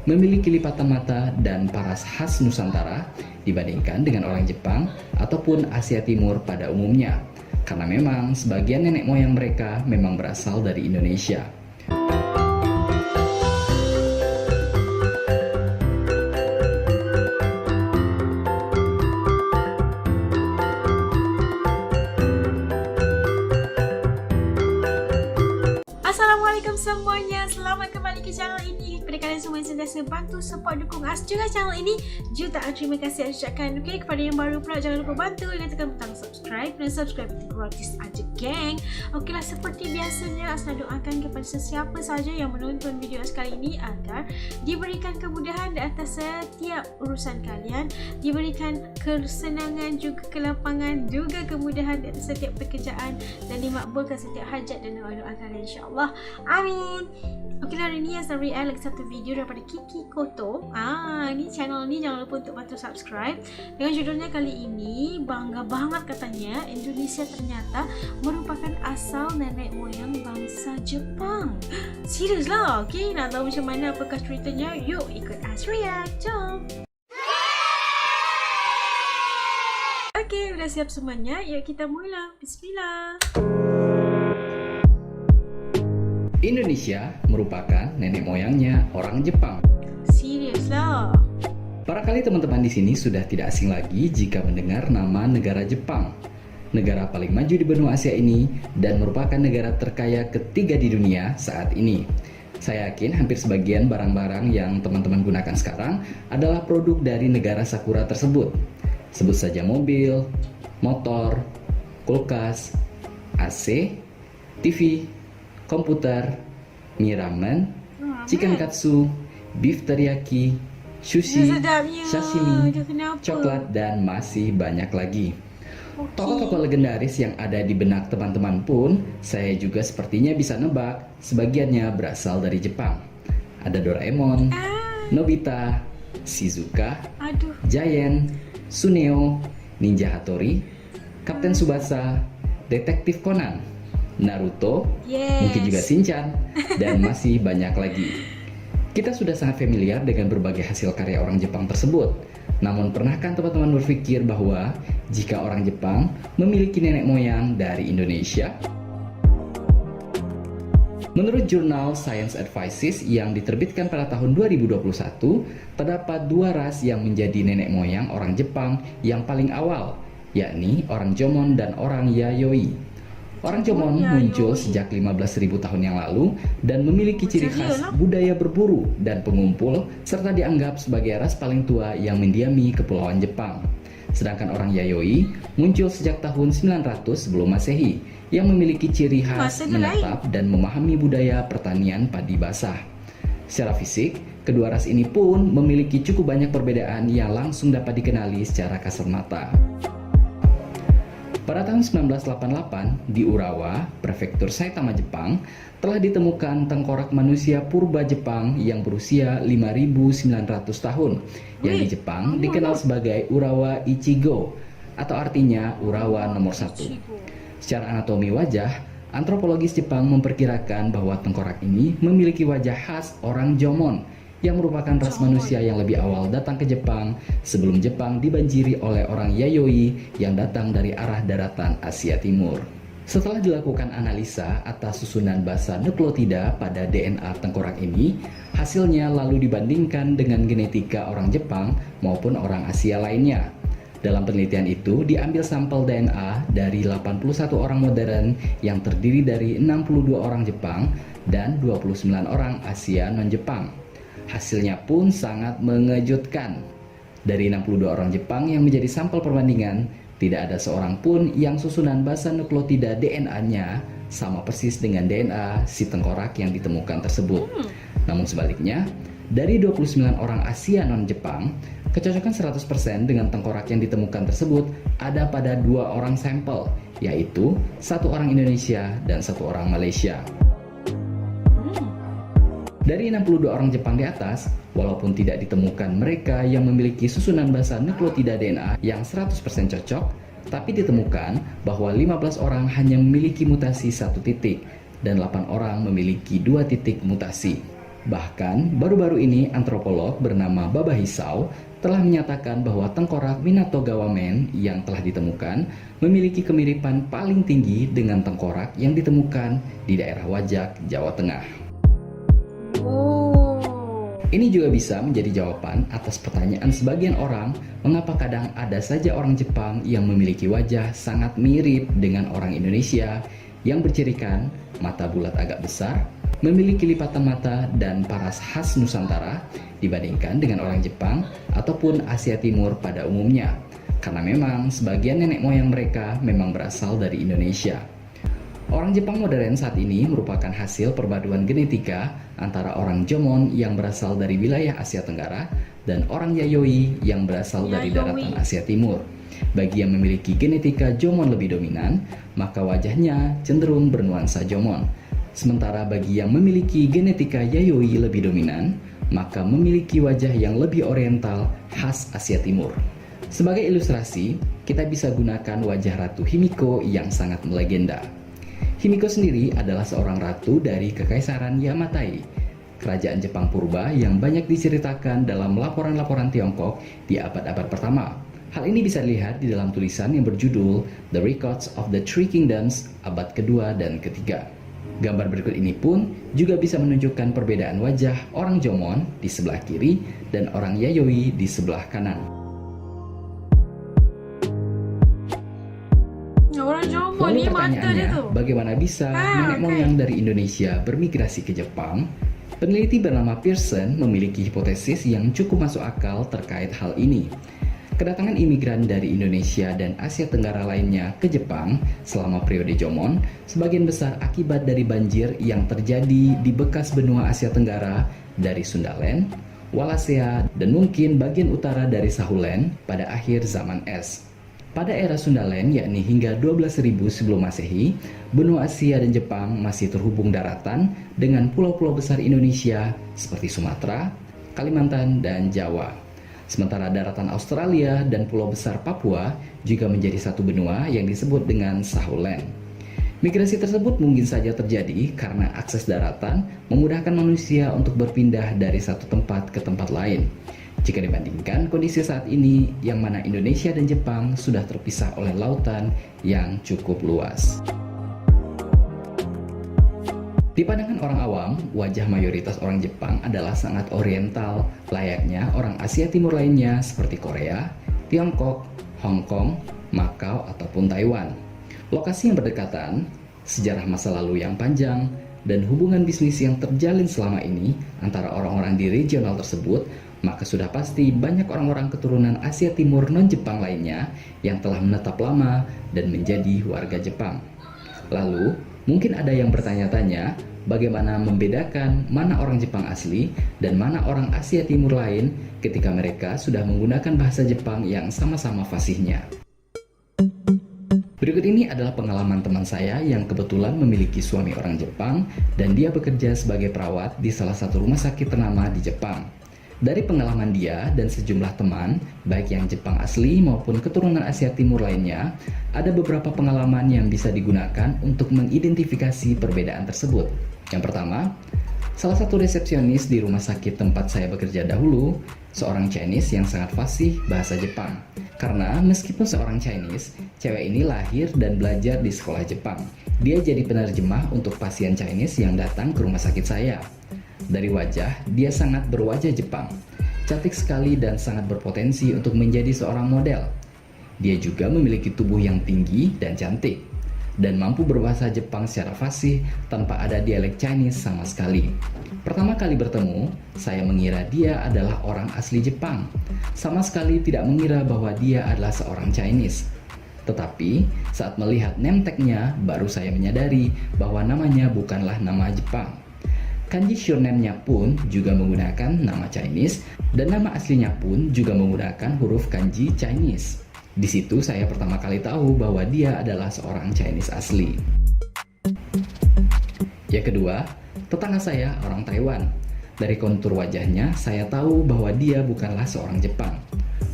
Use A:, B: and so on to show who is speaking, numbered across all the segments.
A: memiliki lipatan mata dan paras khas Nusantara dibandingkan dengan orang Jepang ataupun Asia Timur pada umumnya, karena memang sebagian nenek moyang mereka memang berasal dari Indonesia.
B: Assalamualaikum semuanya, selamat kembali ke channel ini. Kepada kalian semua yang sentiasa bantu, support, dukung juga channel ini, jutaan terima kasih ucapkan. Okay, kepada yang baru pula jangan lupa bantu dengan tekan butang subscribe, dan subscribe itu gratis aja geng. Okeylah, seperti biasanya saya doakan kepada sesiapa saja yang menonton video sekali ini agar diberikan kemudahan di atas setiap urusan kalian, diberikan kesenangan juga kelapangan juga kemudahan di atas setiap pekerjaan, dan dimakbulkan setiap hajat dan doa-doa kalian insya-Allah. Amin. Okey, hari ni saya react lagi satu video daripada Kiki Koto. Ni channel ni jangan lupa untuk bantu subscribe. Dengan judulnya kali ini, bangga banget katanya Indonesia ternyata merupakan asal nenek moyang bangsa Jepang. Serius lah. Okey, nak tahu macam mana apakah ceritanya? Yuk ikut As react. Jom. Okey, sudah siap semuanya? Yuk kita mula. Bismillah.
A: Indonesia merupakan nenek moyangnya orang Jepang.
B: Serius lah.
A: Barangkali teman-teman di sini sudah tidak asing lagi jika mendengar nama negara Jepang. Negara paling maju di benua Asia ini dan merupakan negara terkaya ketiga di dunia saat ini. Saya yakin hampir sebagian barang-barang yang teman-teman gunakan sekarang adalah produk dari negara Sakura tersebut. Sebut saja mobil, motor, kulkas, AC, TV, komputer, mie ramen, chicken katsu, beef teriyaki, sushi, sashimi, coklat, dan masih banyak lagi. Tokoh-tokoh legendaris yang ada di benak teman-teman pun saya juga sepertinya bisa nebak sebagiannya berasal dari Jepang. Ada Doraemon, Nobita, Shizuka, Giant, Suneo, Ninja Hattori, Kapten Tsubasa, Detektif Conan, Naruto, mungkin juga Shinchan, dan masih banyak lagi. Kita sudah sangat familiar dengan berbagai hasil karya orang Jepang tersebut. Namun pernahkah teman-teman berpikir bahwa jika orang Jepang memiliki nenek moyang dari Indonesia? Menurut jurnal Science Advances yang diterbitkan pada tahun 2021, terdapat dua ras yang menjadi nenek moyang orang Jepang yang paling awal, yakni orang Jomon dan orang Yayoi. Orang Jomon muncul sejak 15.000 tahun yang lalu dan memiliki ciri khas budaya berburu dan pengumpul, serta dianggap sebagai ras paling tua yang mendiami kepulauan Jepang. Sedangkan orang Yayoi muncul sejak tahun 900 sebelum Masehi, yang memiliki ciri khas menetap dan memahami budaya pertanian padi basah. Secara fisik, kedua ras ini pun memiliki cukup banyak perbedaan yang langsung dapat dikenali secara kasat mata. Pada tahun 1988, di Urawa, prefektur Saitama, Jepang, telah ditemukan tengkorak manusia purba Jepang yang berusia 5.900 tahun, yang di Jepang dikenal sebagai Urawa Ichigo, atau artinya Urawa nomor 1. Secara anatomi wajah, antropologis Jepang memperkirakan bahwa tengkorak ini memiliki wajah khas orang Jomon, yang merupakan ras manusia yang lebih awal datang ke Jepang sebelum Jepang dibanjiri oleh orang Yayoi yang datang dari arah daratan Asia Timur. Setelah dilakukan analisa atas susunan basa nukleotida pada DNA tengkorak ini, hasilnya lalu dibandingkan dengan genetika orang Jepang maupun orang Asia lainnya. Dalam penelitian itu diambil sampel DNA dari 81 orang modern yang terdiri dari 62 orang Jepang dan 29 orang Asia non-Jepang. Hasilnya pun sangat mengejutkan. Dari 62 orang Jepang yang menjadi sampel perbandingan, tidak ada seorang pun yang susunan basa nukleotida DNA-nya sama persis dengan DNA si tengkorak yang ditemukan tersebut. Namun sebaliknya, dari 29 orang Asia non-Jepang, kecocokan 100% dengan tengkorak yang ditemukan tersebut ada pada 2 orang sampel, yaitu 1 orang Indonesia dan 1 orang Malaysia. Dari 62 orang Jepang di atas, walaupun tidak ditemukan mereka yang memiliki susunan basa nukleotida DNA yang 100% cocok, tapi ditemukan bahwa 15 orang hanya memiliki mutasi 1 titik dan 8 orang memiliki 2 titik mutasi. Bahkan, baru-baru ini antropolog bernama Baba Hisao telah menyatakan bahwa tengkorak Minatogawa Man yang telah ditemukan memiliki kemiripan paling tinggi dengan tengkorak yang ditemukan di daerah Wajak, Jawa Tengah. Ini juga bisa menjadi jawaban atas pertanyaan sebagian orang mengapa kadang ada saja orang Jepang yang memiliki wajah sangat mirip dengan orang Indonesia yang bercirikan mata bulat agak besar, memiliki lipatan mata dan paras khas Nusantara dibandingkan dengan orang Jepang ataupun Asia Timur pada umumnya, karena memang sebagian nenek moyang mereka memang berasal dari Indonesia. Orang Jepang modern saat ini merupakan hasil perpaduan genetika antara orang Jomon yang berasal dari wilayah Asia Tenggara dan orang Yayoi yang berasal dari daratan Asia Timur. Bagi yang memiliki genetika Jomon lebih dominan, maka wajahnya cenderung bernuansa Jomon. Sementara bagi yang memiliki genetika Yayoi lebih dominan, maka memiliki wajah yang lebih oriental khas Asia Timur. Sebagai ilustrasi, kita bisa gunakan wajah Ratu Himiko yang sangat melegenda. Himiko sendiri adalah seorang ratu dari Kekaisaran Yamatai, kerajaan Jepang purba yang banyak diceritakan dalam laporan-laporan Tiongkok di abad-abad pertama. Hal ini bisa dilihat di dalam tulisan yang berjudul The Records of the Three Kingdoms abad kedua dan ketiga. Gambar berikut ini pun juga bisa menunjukkan perbedaan wajah orang Jomon di sebelah kiri dan orang Yayoi di sebelah kanan.
B: Orang Jomon
A: Lalu
B: ni mata dia
A: pertanyaannya,
B: tu.
A: bagaimana bisa nenek moyang dari Indonesia bermigrasi ke Jepang? Peneliti bernama Pearson memiliki hipotesis yang cukup masuk akal terkait hal ini. Kedatangan imigran dari Indonesia dan Asia Tenggara lainnya ke Jepang selama periode Jomon sebagian besar akibat dari banjir yang terjadi di bekas benua Asia Tenggara dari Sundaland, Wallacea, dan mungkin bagian utara dari Sahulen pada akhir zaman es. Pada era Sundaland, yakni hingga 12.000 sebelum Masehi, benua Asia dan Jepang masih terhubung daratan dengan pulau-pulau besar Indonesia seperti Sumatera, Kalimantan, dan Jawa. Sementara daratan Australia dan pulau besar Papua juga menjadi satu benua yang disebut dengan Sahulen. Migrasi tersebut mungkin saja terjadi karena akses daratan memudahkan manusia untuk berpindah dari satu tempat ke tempat lain. Jika dibandingkan kondisi saat ini, yang mana Indonesia dan Jepang sudah terpisah oleh lautan yang cukup luas. Di pandangan orang awam, wajah mayoritas orang Jepang adalah sangat oriental, layaknya orang Asia Timur lainnya seperti Korea, Tiongkok, Hong Kong, Makau, ataupun Taiwan. Lokasi yang berdekatan, sejarah masa lalu yang panjang, dan hubungan bisnis yang terjalin selama ini antara orang-orang di regional tersebut, maka sudah pasti banyak orang-orang keturunan Asia Timur non-Jepang lainnya yang telah menetap lama dan menjadi warga Jepang. Lalu, mungkin ada yang bertanya-tanya, bagaimana membedakan mana orang Jepang asli dan mana orang Asia Timur lain ketika mereka sudah menggunakan bahasa Jepang yang sama-sama fasihnya. Berikut ini adalah pengalaman teman saya yang kebetulan memiliki suami orang Jepang dan dia bekerja sebagai perawat di salah satu rumah sakit ternama di Jepang. Dari pengalaman dia dan sejumlah teman, baik yang Jepang asli maupun keturunan Asia Timur lainnya, ada beberapa pengalaman yang bisa digunakan untuk mengidentifikasi perbedaan tersebut. Yang pertama, salah satu resepsionis di rumah sakit tempat saya bekerja dahulu, seorang Chinese yang sangat fasih bahasa Jepang. Karena meskipun seorang Chinese, cewek ini lahir dan belajar di sekolah Jepang. Dia jadi penerjemah untuk pasien Chinese yang datang ke rumah sakit saya. Dari wajah, dia sangat berwajah Jepang, cantik sekali dan sangat berpotensi untuk menjadi seorang model. Dia juga memiliki tubuh yang tinggi dan cantik, dan mampu berbahasa Jepang secara fasih tanpa ada dialek Chinese sama sekali. Pertama kali bertemu, saya mengira dia adalah orang asli Jepang, sama sekali tidak mengira bahwa dia adalah seorang Chinese. Tetapi, saat melihat name tag-nya, baru saya menyadari bahwa namanya bukanlah nama Jepang. Kanji surname-nya pun juga menggunakan nama Chinese dan nama aslinya pun juga menggunakan huruf kanji Chinese. Di situ saya pertama kali tahu bahwa dia adalah seorang Chinese asli. Yang kedua, tetangga saya orang Taiwan. Dari kontur wajahnya, saya tahu bahwa dia bukanlah seorang Jepang.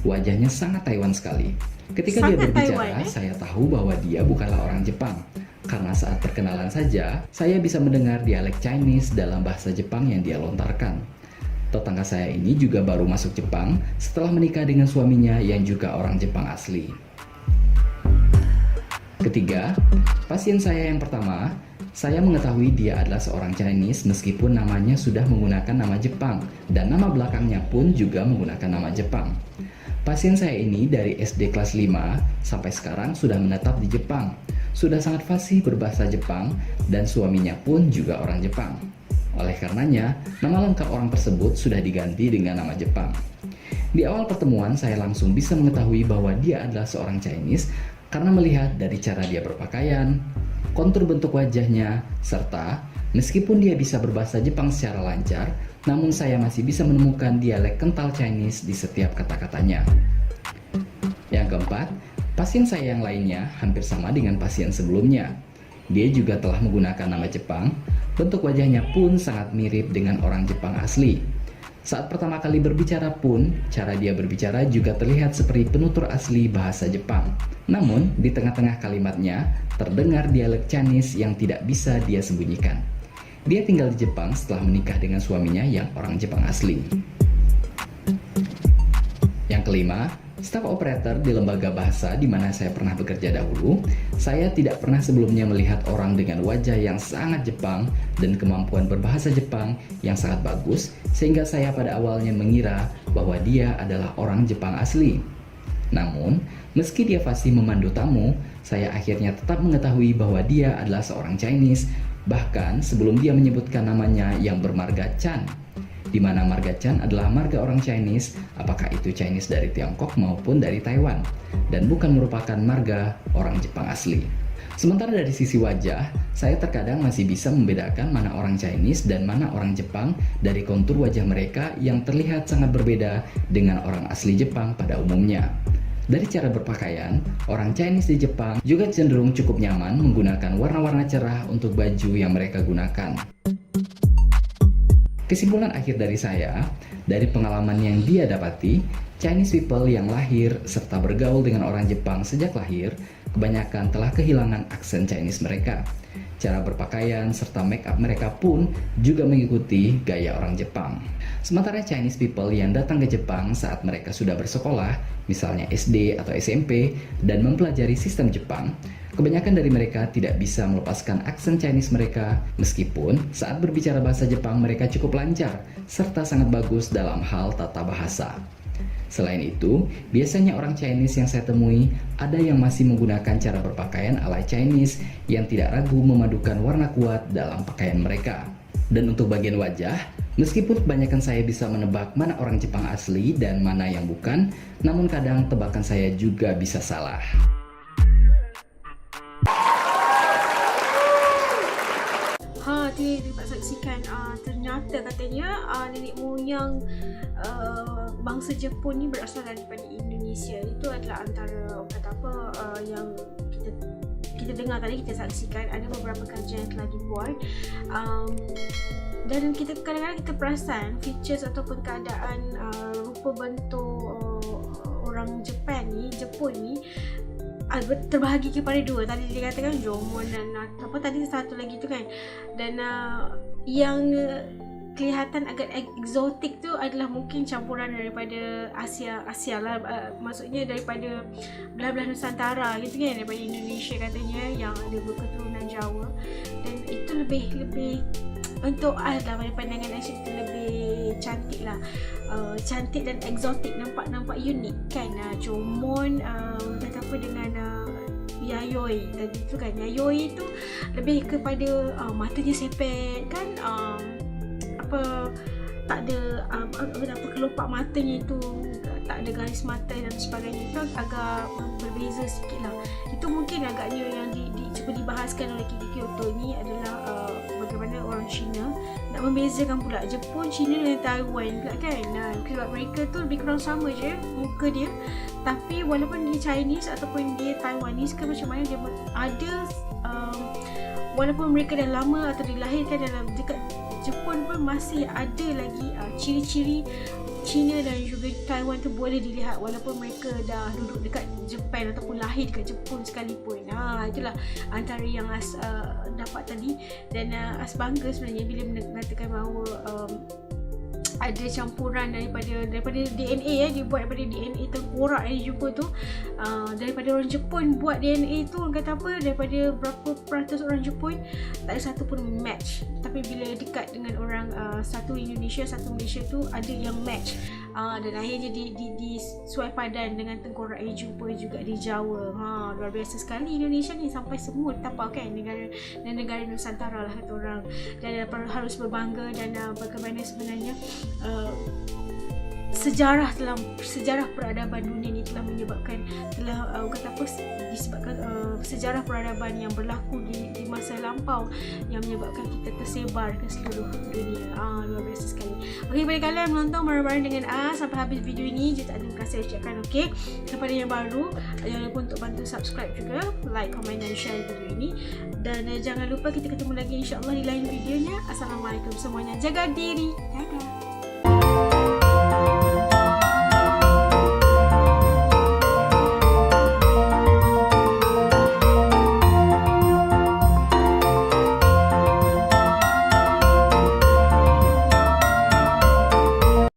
A: Wajahnya sangat Taiwan sekali. Ketika dia berbicara, saya tahu bahwa dia bukanlah orang Jepang. karena saat perkenalan saja, saya bisa mendengar dialek Chinese dalam bahasa Jepang yang dia lontarkan. Tetangga saya ini juga baru masuk Jepang setelah menikah dengan suaminya yang juga orang Jepang asli. Ketiga, pasien saya yang pertama, saya mengetahui dia adalah seorang Chinese meskipun namanya sudah menggunakan nama Jepang dan nama belakangnya pun juga menggunakan nama Jepang. Pasien saya ini dari SD kelas 5 sampai sekarang sudah menetap di Jepang, sudah sangat fasih berbahasa Jepang dan suaminya pun juga orang Jepang. Oleh karenanya, nama lengkap orang tersebut sudah diganti dengan nama Jepang. Di awal pertemuan saya langsung bisa mengetahui bahwa dia adalah seorang Chinese karena melihat dari cara dia berpakaian, kontur bentuk wajahnya, serta meskipun dia bisa berbahasa Jepang secara lancar, namun saya masih bisa menemukan dialek kental Chinese di setiap kata-katanya. Yang keempat, pasien saya yang lainnya hampir sama dengan pasien sebelumnya. Dia juga telah menggunakan nama Jepang, bentuk wajahnya pun sangat mirip dengan orang Jepang asli. Saat pertama kali berbicara pun, cara dia berbicara juga terlihat seperti penutur asli bahasa Jepang. Namun, di tengah-tengah kalimatnya, terdengar dialek Chinese yang tidak bisa dia sembunyikan. Dia tinggal di Jepang setelah menikah dengan suaminya yang orang Jepang asli. Yang kelima, staf operator di lembaga bahasa di mana saya pernah bekerja dahulu, saya tidak pernah sebelumnya melihat orang dengan wajah yang sangat Jepang dan kemampuan berbahasa Jepang yang sangat bagus, sehingga saya pada awalnya mengira bahwa dia adalah orang Jepang asli. Namun, meski dia fasih memandu tamu, saya akhirnya tetap mengetahui bahwa dia adalah seorang Chinese, bahkan sebelum dia menyebutkan namanya yang bermarga Chan, di mana marga Chan adalah marga orang Chinese, apakah itu Chinese dari Tiongkok maupun dari Taiwan, dan bukan merupakan marga orang Jepang asli. Sementara dari sisi wajah, saya terkadang masih bisa membedakan mana orang Chinese dan mana orang Jepang dari kontur wajah mereka yang terlihat sangat berbeda dengan orang asli Jepang pada umumnya. Dari cara berpakaian, orang Chinese di Jepang juga cenderung cukup nyaman menggunakan warna-warna cerah untuk baju yang mereka gunakan. Kesimpulan akhir dari saya, dari pengalaman yang dia dapati, Chinese people yang lahir serta bergaul dengan orang Jepang sejak lahir, kebanyakan telah kehilangan aksen Chinese mereka. Cara berpakaian serta make up mereka pun juga mengikuti gaya orang Jepang. Sementara Chinese people yang datang ke Jepang saat mereka sudah bersekolah, misalnya SD atau SMP, dan mempelajari sistem Jepang, kebanyakan dari mereka tidak bisa melepaskan aksen Chinese mereka, meskipun saat berbicara bahasa Jepang mereka cukup lancar, serta sangat bagus dalam hal tata bahasa. Selain itu, biasanya orang Chinese yang saya temui ada yang masih menggunakan cara berpakaian ala Chinese yang tidak ragu memadukan warna kuat dalam pakaian mereka. Dan untuk bagian wajah, meskipun kebanyakan saya bisa menebak mana orang Jepang asli dan mana yang bukan, namun kadang tebakan saya juga bisa salah.
B: Tadi dapat saksikan ternyata katanya nenek moyang bangsa Jepun ni berasal daripada Indonesia. Itu adalah antara yang kita dengar tadi, kita saksikan ada beberapa kajian yang telah dibuat, dan kita kadang-kadang kita perasan features ataupun keadaan rupa bentuk orang Jepun ni terbahagi kepada dua. Tadi dia katakan Jomon dan apa tadi satu lagi tu kan, dan yang kelihatan agak eksotik tu adalah mungkin campuran daripada Asia lah, maksudnya daripada belah-belah Nusantara gitu kan, daripada Indonesia katanya yang ada berketurunan Jawa, dan itu lebih untuk dalam pandangan Aisyah itu lebih cantik lah, cantik dan eksotik, nampak unik kan. Jomon kata apa dengan Yayoi tadi tu kan, Yayoi tu lebih kepada matanya sepet kan, tak ada kelopak matanya itu tak ada garis mata dan sebagainya, itu agak berbeza sikit lah. Itu mungkin agaknya yang cuba dibahaskan oleh Kiki Kyoto ni adalah bagaimana orang Cina nak membezakan pula Jepun, Cina dan Taiwan pula kan. Sebab mereka tu lebih kurang sama je muka dia, tapi walaupun dia Chinese ataupun dia Taiwanese ke macam mana, dia ada walaupun mereka dah lama atau dilahirkan dalam dekat Jepun pun masih ada lagi ciri-ciri China dan juga Taiwan tu boleh dilihat walaupun mereka dah duduk dekat Jepun ataupun lahir dekat Jepun sekalipun. Itulah antara yang dapat tadi, dan As bangga sebenarnya bila mengatakan bahawa ada campuran daripada DNA dibuat daripada DNA tengkorak yang dijumpa tu, daripada orang Jepun buat DNA tu, orang kata apa, daripada berapa peratus orang Jepun tak ada satu pun match, tapi bila dekat dengan orang satu Indonesia satu Malaysia tu ada yang match, dan akhirnya disuai padan dengan tengkorak yang jumpa juga di Jawa. Luar biasa sekali Indonesia ni, sampai semua tapak kan, negara Nusantara lah kata orang, dan harus berbangga, dan bagaimana sebenarnya sejarah peradaban dunia ni telah menyebabkan disebabkan sejarah peradaban yang berlaku di masa lampau yang menyebabkan kita tersebar ke seluruh dunia. Luar biasa sekali. Okey, bagi kalian menonton bareng-bareng dengan sampai habis video ini, jutaan terima kasih ucapkan. Okey, kepada yang baru jangan lupa untuk bantu subscribe juga, like, komen dan share video ini, dan jangan lupa kita ketemu lagi insya-Allah di lain videonya. Assalamualaikum semuanya, jaga diri, dadah.